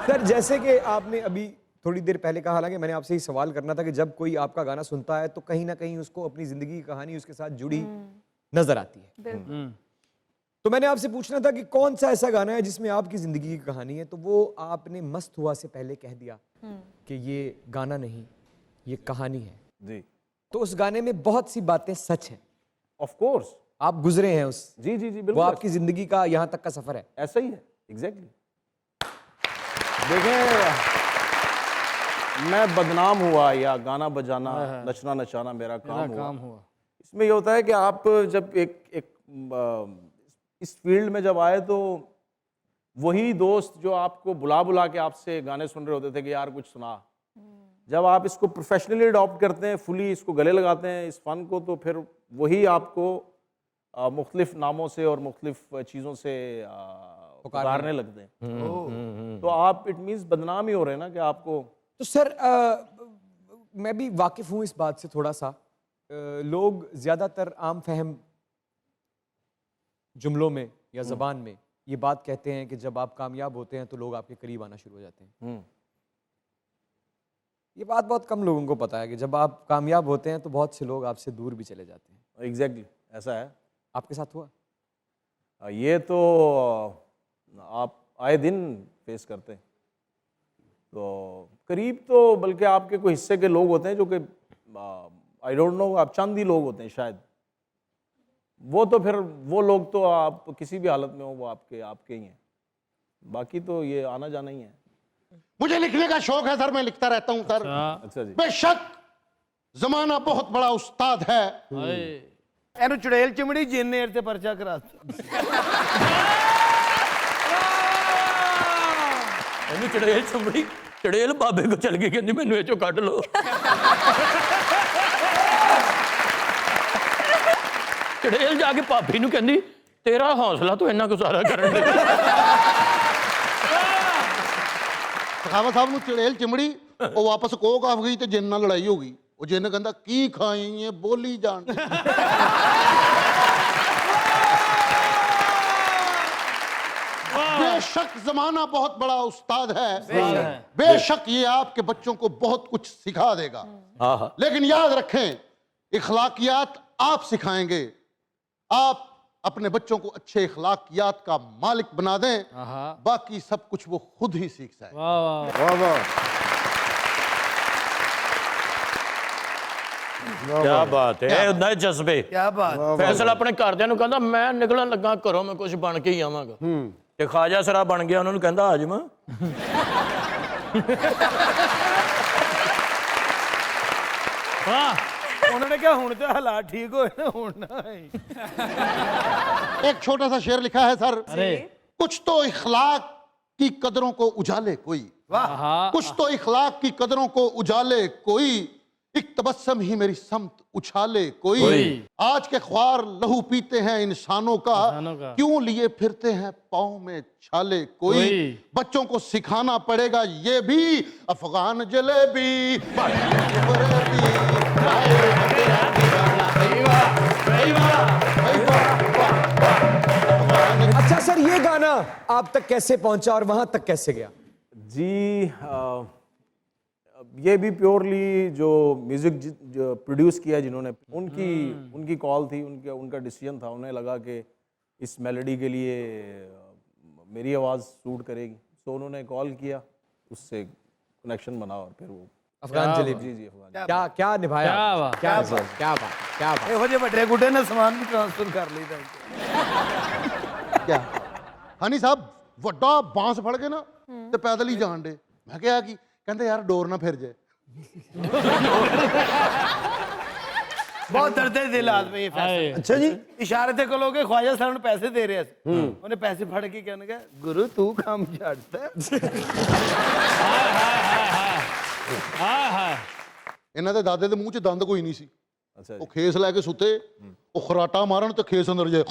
सर जैसे कि आपने अभी थोड़ी देर पहले कहा, हालांकि मैंने आपसे ही सवाल करना था कि जब कोई आपका गाना सुनता है तो कहीं ना कहीं उसको अपनी जिंदगी की कहानी उसके साथ जुड़ी नजर आती है। तो मैंने आपसे पूछना था कि कौन सा ऐसा गाना है जिसमें आपकी जिंदगी की कहानी है, तो वो आपने मस्त हुआ से पहले कह दिया कि ये गाना नहीं, ये कहानी है जी। तो उस गाने में बहुत सी बातें सच हैं। ऑफ कोर्स आप गुजरे हैं उस, जी जी जी वो बिल्कुल आपकी जिंदगी का यहाँ तक का सफर है। ऐसा ही है एग्जैक्टली। देखें, मैं बदनाम हुआ या गाना बजाना नचना नचाना मेरा काम हुआ। इसमें ये होता है कि आप जब एक इस फील्ड में जब आए तो वही दोस्त जो आपको बुला बुला के आपसे गाने सुन रहे होते थे कि यार कुछ सुना, जब आप इसको प्रोफेशनली अडॉप्ट करते हैं, फुली इसको गले लगाते हैं इस फन को, तो फिर वही आपको मुख्तलिफ नामों से और मुख्तलिफ चीज़ों से पुकारने लगते हैं। तो आप इट मीन्स बदनाम ही हो रहे हैं ना कि आपको। तो सर मैं भी वाकिफ हूँ इस बात से थोड़ा सा। लोग ज़्यादातर आम फहम जुमलों में या ज़बान में ये बात कहते हैं कि जब आप कामयाब होते हैं तो लोग आपके करीब आना शुरू हो जाते हैं। ये बात बहुत कम लोगों को पता है कि जब आप कामयाब होते हैं तो बहुत से लोग आपसे दूर भी चले जाते हैं। एग्जैक्टली ऐसा है। आपके साथ हुआ? ये तो आप आए दिन फेस करते हैं। तो करीब तो बल्कि आपके कोई हिस्से के लोग होते हैं जो कि आई डोंट नो, आप चंद ही लोग होते हैं शायद। वो तो फिर वो लोग तो आप किसी भी हालत में हो वो आपके ही हैं, बाकी तो ये आना जाना ही है। मुझे लिखने का शौक है सर, मैं लिखता रहता हूँ सर। अच्छा जी। बेशक जमाना बहुत बड़ा उस्ताद है। ਇਹਨੂੰ ਚੜੇਲ ਚਿਮੜੀ ਜਿੰਨੇਰ ਤੇ ਪਰਚਾ ਕਰਾਤਾ। ਇਹਨੂੰ ਚੜੇਲ ਚੰਬੜੀ ਚੜੇਲ ਬਾਬੇ ਕੋ ਚਲ ਗਈ, ਕਹਿੰਦੀ ਮੈਨੂੰ ਇਹ ਚੋਂ ਕੱਢ ਲਓ। ਚੜੇਲ ਜਾ ਕੇ ਭਾਬੀ ਨੂੰ ਕਹਿੰਦੀ ਤੇਰਾ ਹੌਸਲਾ ਤੂੰ ਇੰਨਾ ਗੁਜ਼ਾਰਾ ਕਰਨ ਦੇ। ਸਖਾਵਤ ਸਾਹਿਬ ਨੂੰ ਚੜੇਲ ਚਿਮੜੀ, ਉਹ ਵਾਪਸ ਕੋਕ ਆਫ ਗਈ ਤੇ ਜਿੰਨ ਨਾਲ ਲੜਾਈ ਹੋ ਗਈ। ਉਹ ਜਿੰਨ ਕਹਿੰਦਾ ਕੀ ਖਾਈ ਇਹ ਬੋਲੀ ਜਾਣ। बेशक जमाना बहुत बड़ा उस्ताद है, बेशक ये आपके बच्चों को बहुत कुछ सिखा देगा, लेकिन याद रखें इखलाकियात आप सिखाएंगे। आप अपने बच्चों को अच्छे इखलाकियात का मालिक बना दें, बाकी सब कुछ वो खुद ही सीख जाए। वाह वाह, क्या बात है, नए जज्बे। क्या बात। फैसल अपने घरदिਆਂ ਨੂੰ ਕਹਿੰਦਾ ਮੈਂ ਨਿਕਲਣ ਲੱਗਾ ਘਰੋਂ, ਮੈਂ ਕੁਝ ਬਣ ਕੇ ਹੀ ਆਵਾਂਗਾ। ਤੇ ਖਾਜਾ ਸਰਾ ਬਣ ਗਿਆ, ਉਹਨਾਂ ਨੂੰ ਕਹਿੰਦਾ ਆ ਜਾਵਾਂ। उन्होंने क्या हुण तो हालात ठीक होए ना, हुण ना। एक छोटा सा शेर लिखा है सर। कुछ तो इखलाक की कदरों को उजाले कोई, कुछ तो इखलाक की कदरों को उजाले कोई, एक तबस्सुम ही मेरी समत उछाले कोई। आज के ख्वार लहू पीते हैं इंसानों का, क्यों लिए फिरते हैं पाँव में छाले कोई। बच्चों को सिखाना पड़ेगा ये भी, अफगान जलेबी अच्छा सर, ये गाना आप तक कैसे पहुंचा और वहां तक कैसे गया? जी ये भी प्योरली जो म्यूज़िक जो प्रोड्यूस किया जिन्होंने, उनकी कॉल थी, उनका डिसीजन था। उन्हें लगा कि इस मेलोडी के लिए मेरी आवाज़ सूट करेगी, तो उन्होंने कॉल किया, उससे कनेक्शन बना और फिर वो अफगान जलेबी। जी जी अफगान। क्या क्या निभाया, क्या बात, क्या बात, क्या बात। ਇਹੋ ਜਿਹੇ ਵੱਡੇ ਗੁੱਡੇ ਨੇ ਸਮਾਨ ਵੀ ਟ੍ਰਾਂਸਫਰ ਕਰ ਲਈਦਾ। क्या ਹਨੀ ਸਾਹਿਬ ਵੱਡਾ ਬਾਂਸ ਫੜ ਕੇ ਨਾ ਤੇ ਪੈਦਲ ਹੀ ਜਾਣ ਡੇ। ਮੈਂ ਕਿਹਾ ਕੀ? ਕਹਿੰਦੇ ਯਾਰ ਡੋਰ ਨਾ ਫਿਰ ਜਾਏ। ਬਹੁਤ ਦਰਦ ਦਿਲ ਆਦਮੀ ਇਹ ਫੈਸਲਾ। अच्छा जी। ਇਸ਼ਾਰੇ ਤੇ ਕਹੋਗੇ ਖਵਾਜਾ ਸਾਹਿਬ ਨੂੰ ਪੈਸੇ ਦੇ ਰਿਹਾ ਸੀ, ਉਹਨੇ ਪੈਸੇ ਫੜ ਕੇ ਕਹਿਣਗੇ ਗੁਰੂ ਤੂੰ ਕੰਮ ਛੱਡਦਾ। ਇਹਨਾਂ ਦੇ ਦਾਦੇ ਦੇ ਮੂੰਹ 'ਚ ਦੰਦ ਕੋਈ ਨਹੀਂ ਸੀ। अच्छा ਉਹ ਖੇਸ ਲੈ ਕੇ ਸੁੱਤੇ, ਉਹ ਖਰਾਟਾ ਮਾਰਨ ਤੇ ਖੇਸ ਅੰਦਰ ਜਾਏ।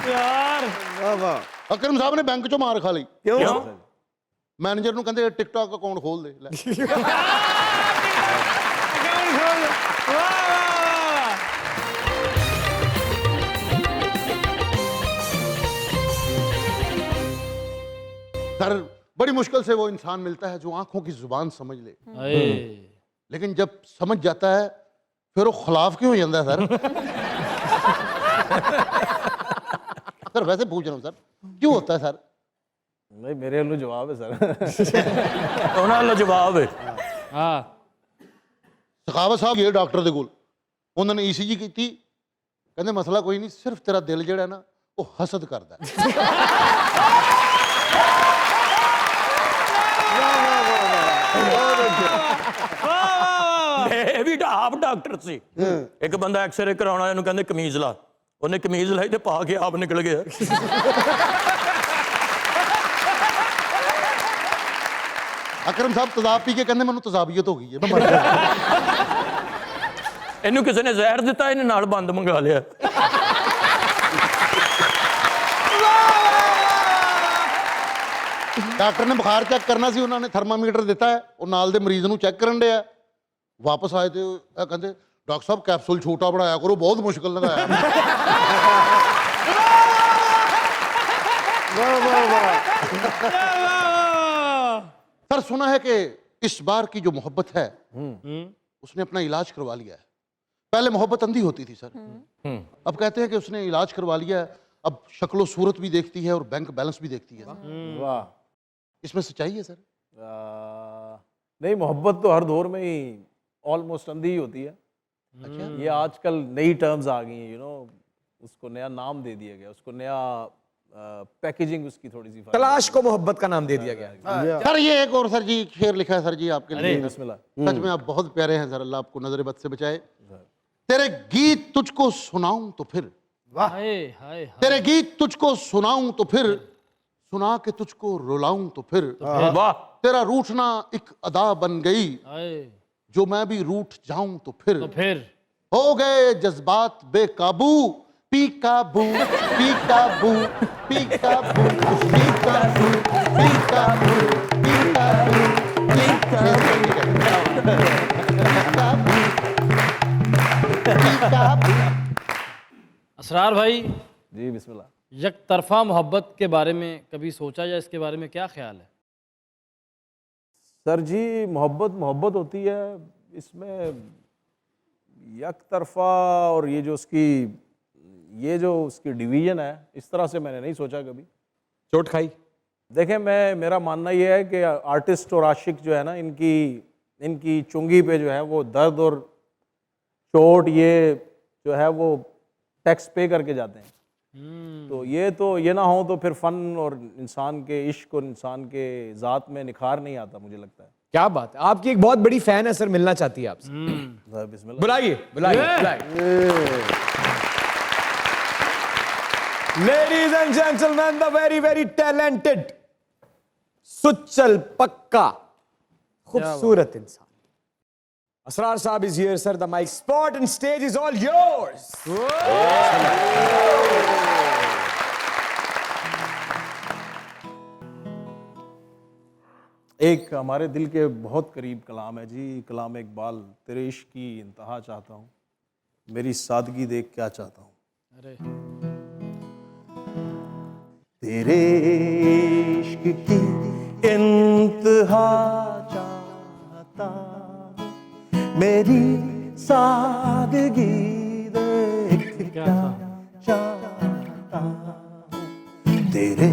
यार ਅਕਰਮ ਸਾਹਿਬ ਨੇ ਬੈਂਕ 'ਚੋਂ ਮਾਰ ਖਾ ਲਈ। ਕਿਉਂ? ਮੈਨੇਜਰ ਨੂੰ ਕਹਿੰਦੇ ਟਿਕਟੌਕ ਅਕਾਊਂਟ ਖੋਲ ਦੇ। ਲੈ सर बड़ी मुश्किल से वो इंसान मिलता है जो आंखों की जुबान समझ ले, लेकिन जब समझ जाता है फिर वो खिलाफ क्यों हो जाता है सर? सर वैसे पूछ रहा हूँ सर, क्यों होता है सर? नहीं मेरे वालों जवाब है सर। ਉਹਨਾਂ ਵੱਲੋਂ ਜਵਾਬ ਹੈ। हाँ सखावत साहब ये डॉक्टर दे कोल उन्होंने ECG की, कहते मसला कोई नहीं, सिर्फ तेरा दिल जिहड़ा ना वो हसद करदा है। ਇਹ ਵੀ ਆਪ ਡਾਕਟਰ ਸੀ। ਇੱਕ ਬੰਦਾ ਐਕਸਰੇ ਕਰਾਉਣਾ, ਇਹਨੂੰ ਕਹਿੰਦੇ ਕਮੀਜ਼ ਲਾ, ਉਹਨੇ ਕਮੀਜ਼ ਲਾਈ ਤੇ ਪਾ ਕੇ ਆਪ ਨਿਕਲ ਗਿਆ। अकरम साहब तेजाब पी के कहते मैनू तेजाबियत हो गई है, मैं मर गया। ਇਹਨੂੰ ਕਿਸੇ ਨੇ ਜ਼ਹਿਰ ਦਿੱਤਾ, ਇਹਨੇ ਨਾਲ ਬੰਦ ਮੰਗਾ ਲਿਆ। डॉक्टर ने बुखार चेक करना सी, उन्होंने थर्मामीटर दिता है, वो नाल दे मरीज नू चेक करन दिया। वापस आए तो कहते डॉक्टर साहब कैप्सूल छोटा बनाया करो, बहुत मुश्किल लगाया। सर सुना है कि इस बार की जो मोहब्बत है उसने अपना इलाज करवा लिया है। पहले मोहब्बत अंधी होती थी सर, अब कहते हैं कि उसने इलाज करवा लिया है, अब शक्लो सूरत भी देखती है और बैंक बैलेंस भी देखती है। वाह। इसमें सच्चाई है सर? नहीं मोहब्बत तो हर दौर में ही ऑलमोस्ट अंधी ही होती है। अच्छा। ये आजकल नई टर्म्स आ गई हैं, यू नो, उसको नया नाम दे दिया गया, उसको नया पैकेजिंग उसकी थोड़ी सी तलाश को मोहब्बत का नाम दे दिया गया। सर ये एक और सर जी शेर लिखा है सर जी आपके लिए। बिस्मिल्लाह। सच में आप बहुत प्यारे हैं सर, अल्लाह आपको नजर बद से बचाए। तेरे गीत तुझको सुनाऊं तो फिर, हाय हाय तेरे गीत तुझको सुनाऊं तो फिर, सुना के तुझको रुलाऊं तो फिर, वाह। तेरा रूठना एक अदा बन गई, हाय जो मैं भी रूठ जाऊं तो फिर फिर हो गए जज्बात बेकाबू, पी काबू पी काबू पी काबू पी काबू पी काबू पी काबू पी काबू। असरार भाई, जी बिस्मिल्लाह। एक तरफा मोहब्बत के बारे में कभी सोचा या इसके बारे में क्या ख्याल है? सर जी मोहब्बत मोहब्बत होती है, इसमें एक तरफा और ये जो उसकी डिवीज़न है, इस तरह से मैंने नहीं सोचा कभी। चोट खाई? देखें मेरा मानना ये है कि आर्टिस्ट और आशिक जो है ना, इनकी चुंगी पे जो है वो दर्द और चोट ये जो है वो टैक्स पे करके जाते हैं। तो ये ना हो तो फिर फ़न और इंसान के इश्क और इंसान के ज़ात में निखार नहीं आता, मुझे लगता है। क्या बात है, आपकी एक बहुत बड़ी फैन है सर, मिलना चाहती है आपसे। बिस्मिल्लाह। बुलाइए बुलाइए। Ladies and gentleman, the very very talented, सुच्चल पक्का खूबसूरत इंसान असरार साहब is here sir. The mic spot and stage is all yours. एक हमारे दिल के बहुत करीब कलाम है जी, कलाम इकबाल। तेरे इश्क की इंतहा चाहता हूँ, मेरी सादगी देख क्या चाहता हूँ। अरे तेरे इश्क की इंतहा चाहता हूँ, मेरी सादगी देख क्या चाहता हूँ। तेरे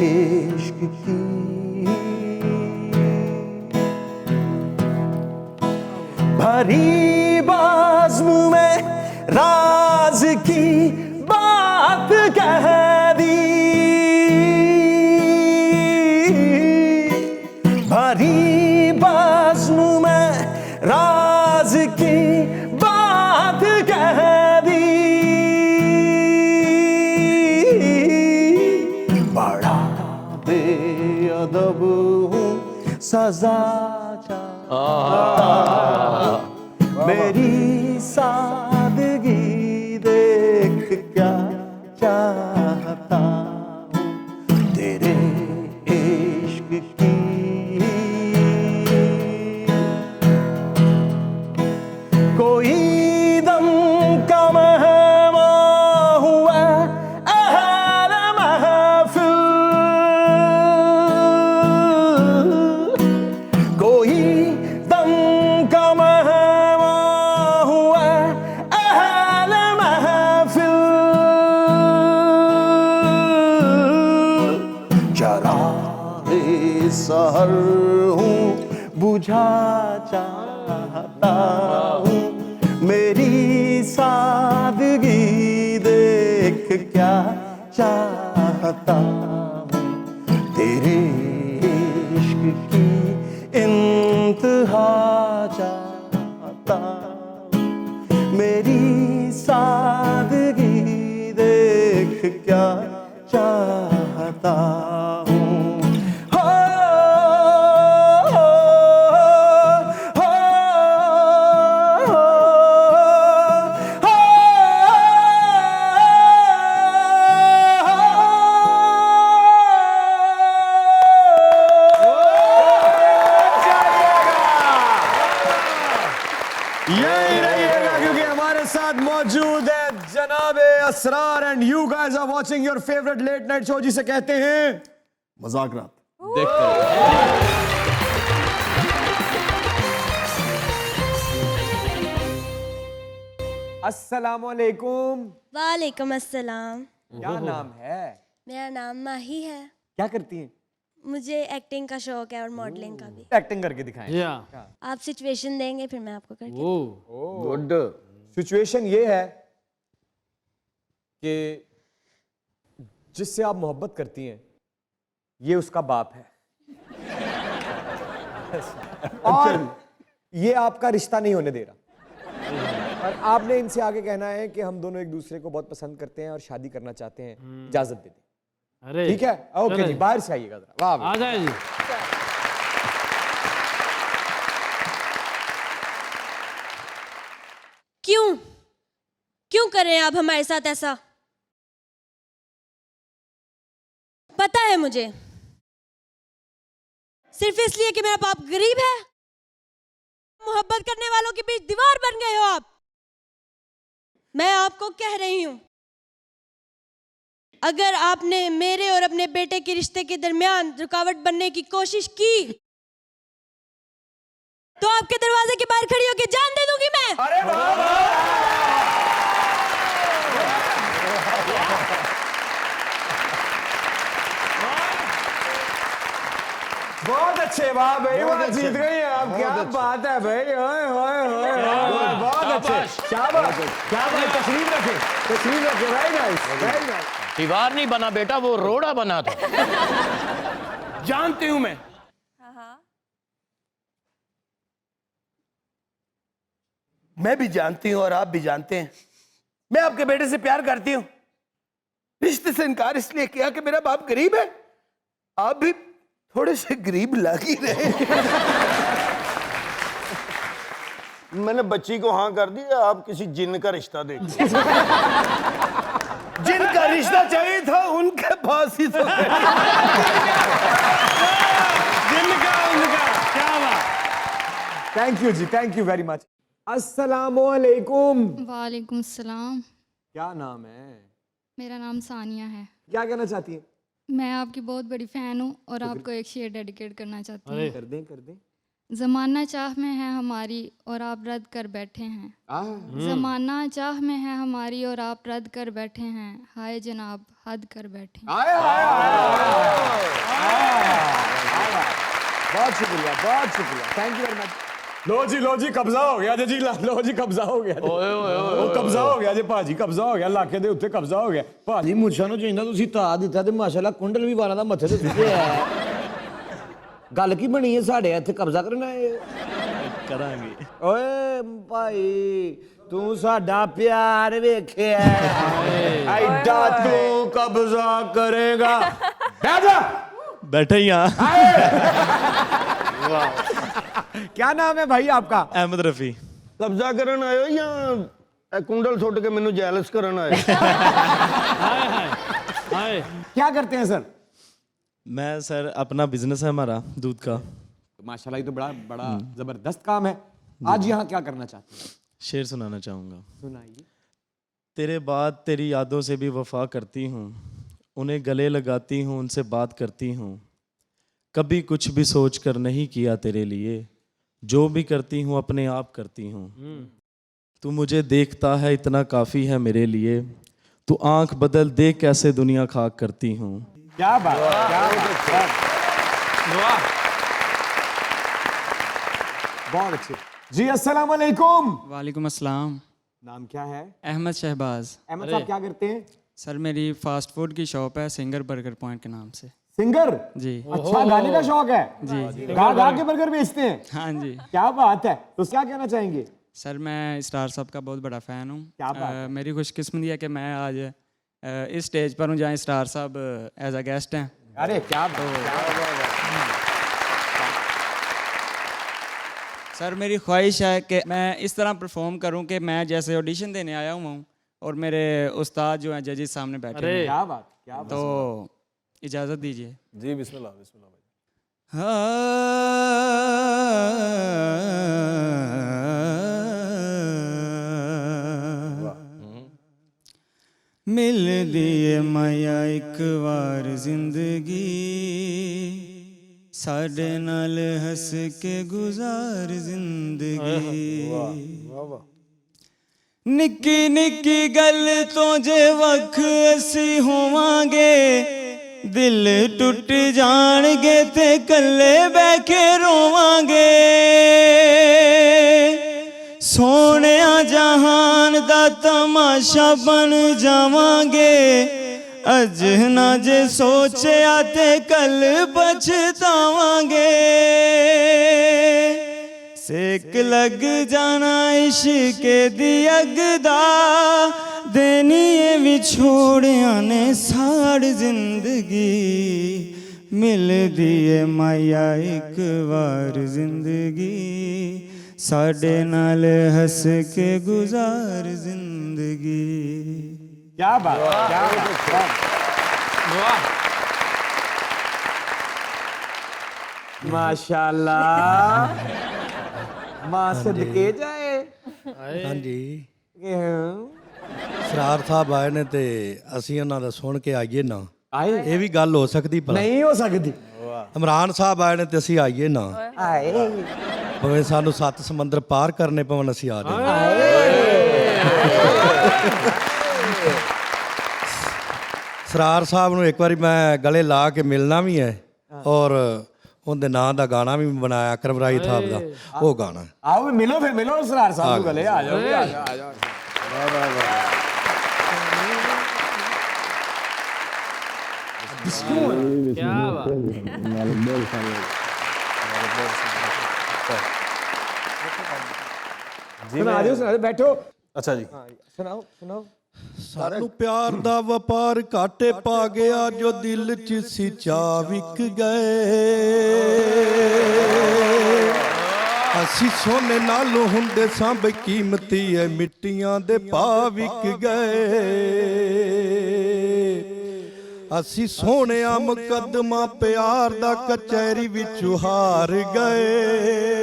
इश्क की भरी बाज़्म में राज की बात कह दी, भरी बाज़्म में राज की बात कह दी, बड़ा बेअदब हूँ सजा चाहता, मेरी सादगी देख क्या चाहता हूँ, तेरे इश्क की कोई दम का मेहमा हुआ अहल महफिल, कोई दम का मेहमा हुआ अहल महफिल, चराग़े सहर हूँ बुझा चाहता हूँ, मेरी सादगी देख क्या चाहता हूँ, तेरे इश्क की इंतहा चाहता हूँ, मेरी सादगी देख क्या चाहता हूँ। यही रहिएगा क्योंकि हमारे साथ मौजूद है जनाबे Asrar and you guys are watching your favourite late night show जिसे कहते हैं मजाक रात। अस्सलाम वालेकुम। वालेकुम अस्सलाम। क्या नाम है? मेरा नाम माही है। क्या करती हैं? मुझे एक्टिंग का शौक है और मॉडलिंग का भी। एक्टिंग करके दिखाएं। या आप सिचुएशन देंगे फिर मैं आपको करके। गुड। सिचुएशन ये है कि जिससे आप मोहब्बत करती हैं ये उसका बाप है और ये आपका रिश्ता नहीं होने दे रहा और आपने इनसे आगे कहना है कि हम दोनों एक दूसरे को बहुत पसंद करते हैं और शादी करना चाहते हैं, इजाजत दे दें। अरे ठीक है, ओके जी, बाहर से आइएगा जरा। वाह आ जाए जी। क्यों क्यों कर रहे हैं आप हमारे साथ ऐसा? पता है मुझे, सिर्फ इसलिए कि मेरा बाप गरीब है, मोहब्बत करने वालों के बीच दीवार बन गए हो आप। मैं आपको कह रही हूं, अगर आपने मेरे और अपने बेटे के रिश्ते के दरमियान रुकावट बनने की कोशिश की तो आपके दरवाजे के बाहर खड़ी होकर जान दे दूंगी मैं। अरे बहुत अच्छे, वाह भाई, वाह, जीत गई हैं आप। क्या बात है भाई, ओए ओए ओए, बहुत अच्छे, शाबाश, क्या बात। तशरीफ रखें, तशरीफ रखें, वेरी नाइस, वेरी नाइस। दीवार नहीं बना बेटा, वो रोड़ा बना था। जानती हूं मैं, मैं भी जानती हूं और आप भी जानते हैं, मैं आपके बेटे से प्यार करती हूं। रिश्ते से इनकार इसलिए किया कि मेरा बाप गरीब है। आप भी थोड़े से गरीब लग ही रहे। मैंने बच्ची को हाँ कर दी, आप किसी जिन का रिश्ता देखिए। जिनका रिश्ता चाहिए था उनके पास ही तो है। जिनका उनका क्या बात। थैंक यू जी, थैंक यू वेरी मच। अस्सलामुअलैकुम। वालेकुम सलाम। क्या नाम है? मेरा नाम सानिया है। क्या कहना चाहती हैं? मैं आपकी बहुत बड़ी फ़ैन हूँ और आपको एक शेर डेडिकेट करना चाहती हूँ। कर दें, कर दें। ज़माना चाह में है हमारी और आप रद्द कर बैठे हैं। ज़माना चाह में है हमारी और आप रद्द कर बैठे हैं। हाय जनाब, हद कर बैठे हैं। बहुत शुक्रिया, बहुत शुक्रिया, थैंक यू वेरी मच। लो जी कब्जा हो गया जी, लो जी कब्जा हो गया। ਉਹ ਕਬਜ਼ਾ ਹੋ ਗਿਆ ਜੀ ਭਾਜੀ, ਕਬਜ਼ਾ ਹੋ ਗਿਆ ਇਲਾਕੇ ਦੇ ਉੱਤੇ, ਕਬਜ਼ਾ ਹੋ ਗਿਆ ਭਾਜੀ। ਮੁੱਛਾਂ ਨੂੰ ਜਿੰਨਾ ਤੁਸੀਂ ਤਾ ਦਿੱਤਾ ਤੇ ਮਾਸ਼ਾਅੱਲਾ ਕੁੰਡਲ ਵੀ ਵਾਲਾਂ ਦਾ ਮੱਥੇ ਤੇ ਸੁੱਟਿਆ ਹੈ। ਗੱਲ ਕੀ ਬਣੀ ਹੈ ਸਾਡੇ ਇੱਥੇ ਕਬਜ਼ਾ ਕਰਨਾ ਹੈ? ਕਰਾਂਗੇ। ਓਏ ਭਾਈ ਤੂੰ ਸਾਡਾ ਪਿਆਰ ਵੇਖਿਆ ਐਡਾ ਤੂੰ ਕਬਜ਼ਾ ਕਰੇਗਾ? ਬਹਿ ਜਾ। बैठे ही यहाँ। क्या नाम है भाई आपका? अहमद रफ़ी। ਕਬਜ਼ਾ ਕਰਨ ਆਇਓ ਜਾਂ ਇਹ ਕੁੰਡਲ ਸੁੱਟ ਕੇ ਮੈਨੂੰ ਜੈਲਸ ਕਰਨ ਆਏ? हाय क्या करते हैं सर? मैं सर अपना बिजनेस है हमारा दूध का। माशाल्लाह ये तो बड़ा बड़ा जबरदस्त काम है। आज यहाँ क्या करना चाहते हैं? शेर सुनाना चाहूँगा। सुनाइए। तेरे बाद तेरी यादों से भी वफा करती हूँ, उन्हें गले लगाती हूँ, उनसे बात करती हूँ। कभी कुछ भी सोच कर नहीं किया तेरे लिए, जो भी करती हूँ अपने आप करती हूँ। तू मुझे देखता है इतना काफ़ी है मेरे लिए, तू आंख बदल दे कैसे दुनिया खाक करती हूँ। क्या बात, क्या बात। बहुत अच्छे जी। अस्सलाम वालेकुम। वालेकुम अस्सलाम। नाम क्या है? अहमद शहबाज। अहमद साहब क्या करते हैं? सर मेरी फास्ट फूड की शॉप है सिंगर बर्गर पॉइंट के नाम से। सिंगर? जी। अच्छा गाने का शौक है? जी। गा के बर्गर बेचते हैं? हाँ जी। क्या बात है। तो क्या कहना चाहेंगे? सर मैं स्टार साहब का बहुत बड़ा फ़ैन हूँ। क्या बात है। मेरी खुशकिस्मती है कि मैं आज इस स्टेज पर हूँ जहाँ स्टार साहब एज अ गेस्ट हैं। अरे क्या बात। सर मेरी ख्वाहिश है कि मैं इस तरह परफॉर्म करूं कि मैं जैसे ऑडिशन देने आया हूँ और मेरे उस्ताद जो हैं जजेस सामने बैठे हैं। क्या बात, क्या बात। तो इजाज़त दीजिए। जी बिस्मिल्लाह बिस्मिल्लाह। मिल दिए माया एक बार जिंदगी, साढ़े नाल हंस के गुजार जिंदगी। निक्की निक्की गल तो जे वख असी होवांगे, दिल टुट जाणगे ते कल्ले बह के रोवांगे। सोहणिया जहान दा तमाशा बन जावांगे, अज ना जे सोचिया ते कल पछतावांगे। सेक लग जाना इश्क दी अग दा, देनी ए विछोड़िया ने साड़ जिंदगी। मिल दिए माया एक बार जिंदगी, साढ़े नाल हंस के गुजार जिंदगी। क्या बात, क्या बात। माशाल्लाह। मां सदके जाए। हाँ जी ਸਰਾਰ ਸਾਹਿਬ ਆਏ ਨੇ ਤੇ ਅਸੀਂ ਉਹਨਾਂ ਦਾ ਸੁਣ ਕੇ ਆਈਏ ਨਾ। ਆਏ? ਇਹ ਵੀ ਗੱਲ ਹੋ ਸਕਦੀ ਭਲਾ? ਨਹੀਂ ਹੋ ਸਕਦੀ। ਇਮਰਾਨ ਸਾਹਿਬ ਆਏ ਨੇ ਤੇ ਅਸੀਂ ਆਈਏ ਨਾ। ਆਏ ਭਾਵੇਂ ਸਾਨੂੰ 7 ਸਮੁੰਦਰ ਪਾਰ ਕਰਨੇ ਪਵਨ ਅਸੀਂ ਆ ਜਾਈਏ। ਸਰਾਰ ਸਾਹਿਬ ਨੂੰ ਇੱਕ ਵਾਰੀ ਮੈਂ ਗਲੇ ਲਾ ਕੇ ਮਿਲਣਾ ਵੀ ਹੈ ਔਰ ਉਹਦੇ ਨਾਂ ਦਾ ਗਾਣਾ ਵੀ ਬਣਾਇਆ ਕਰਮਰਾਈ ਸਾਹਿਬ ਦਾ, ਉਹ ਗਾਣਾ। आओ मिलो फिर मिलो सरार साहब को गले। आ जाओ आ जाओ आ जाओ। क्या सुना दो बैठो। अच्छा जी सुनाओ सुनाओ। ਸਾਨੂੰ ਪਿਆਰ ਦਾ ਵਪਾਰ ਘਾਟੇ ਪਾ ਗਿਆ, ਜੋ ਦਿਲ 'ਚ ਸੀ ਚਾਅ ਵਿਕ ਗਏ। ਅਸੀਂ ਸੋਨੇ ਨਾਲੋਂ ਹੁੰਦੇ ਸਾਂ ਬਈ ਕੀਮਤੀ ਐ, ਮਿੱਟੀਆਂ ਦੇ ਭਾਅ ਵਿਕ ਗਏ। ਅਸੀਂ ਸੋਹਣਿਆ ਮੁਕੱਦਮਾ ਪਿਆਰ ਦਾ ਕਚਹਿਰੀ ਵਿੱਚ ਹਾਰ ਗਏ।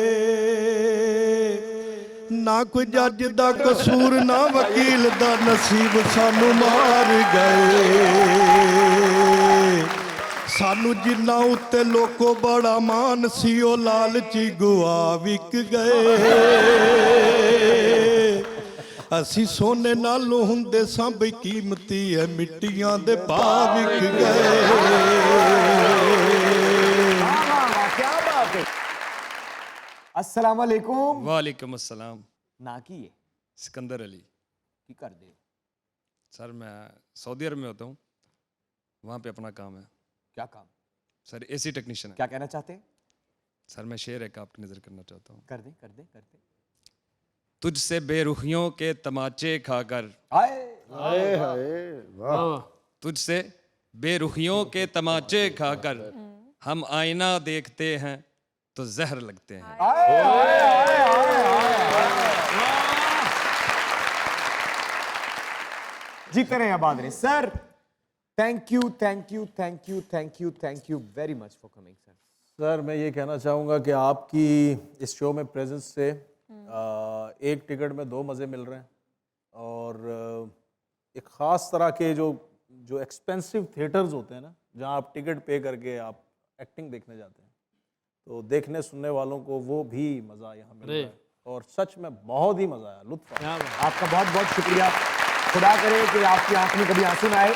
ਨਾ ਕੋਈ ਜੱਜ ਦਾ ਕਸੂਰ, ਨਾ ਵਕੀਲ ਦਾ ਨਸੀਬ, ਸਾਨੂੰ ਮਾਰ ਗਏ। ਸਾਨੂੰ ਜਿੰਨਾ ਉੱਤੇ ਲੋਕੋ ਬੜਾ ਮਾਨ ਸੀ, ਉਹ ਲਾਲਚੀ ਗੁਆ ਵਿਕ ਗਏ। ਅਸੀਂ ਸੋਨੇ ਨਾਲੋਂ ਹੁੰਦੇ ਸਾਂ ਬਈ ਕੀਮਤੀ ਐ, ਮਿੱਟੀਆਂ ਦੇ ਭਾਅ ਵਿਕ ਗਏ। अस्सलाम वालेकुम। वालेकुम अस्सलाम। ना की है सिकंदर अली। की कर दे सर मैं सऊदी अरब में होता हूँ, वहाँ पे अपना काम है। क्या काम? सर एसी टेक्नीशियन है। क्या कहना चाहते हैं? सर मैं शेर एक आपकी नज़र करना चाहता हूँ। कर दे कर दे कर दे। तुझसे बेरुखियों के तमाचे खाकर, तुझसे बेरुखियों के तमाचे खाकर हम आईना देखते हैं तो जहर लगते हैं। जीते रहे आबाद रहे sir. Thank you thank you thank you thank you thank you very much for coming sir. Sir मैं ये कहना चाहूँगा कि आपकी इस शो में प्रेजेंस से एक टिकट में 2 मज़े मिल रहे हैं, और एक ख़ास तरह के जो एक्सपेंसिव थिएटर्स होते हैं ना, जहाँ आप टिकट पे करके आप एक्टिंग देखने जाते हैं, तो देखने सुनने वालों को वो भी मज़ा यहाँ मिल रहा है, और सच में बहुत ही मज़ा आया, लुत्फ़ आया। आपका बहुत बहुत शुक्रिया। खुदा करे कि आपकी आंख में कभी आंसू ना आए।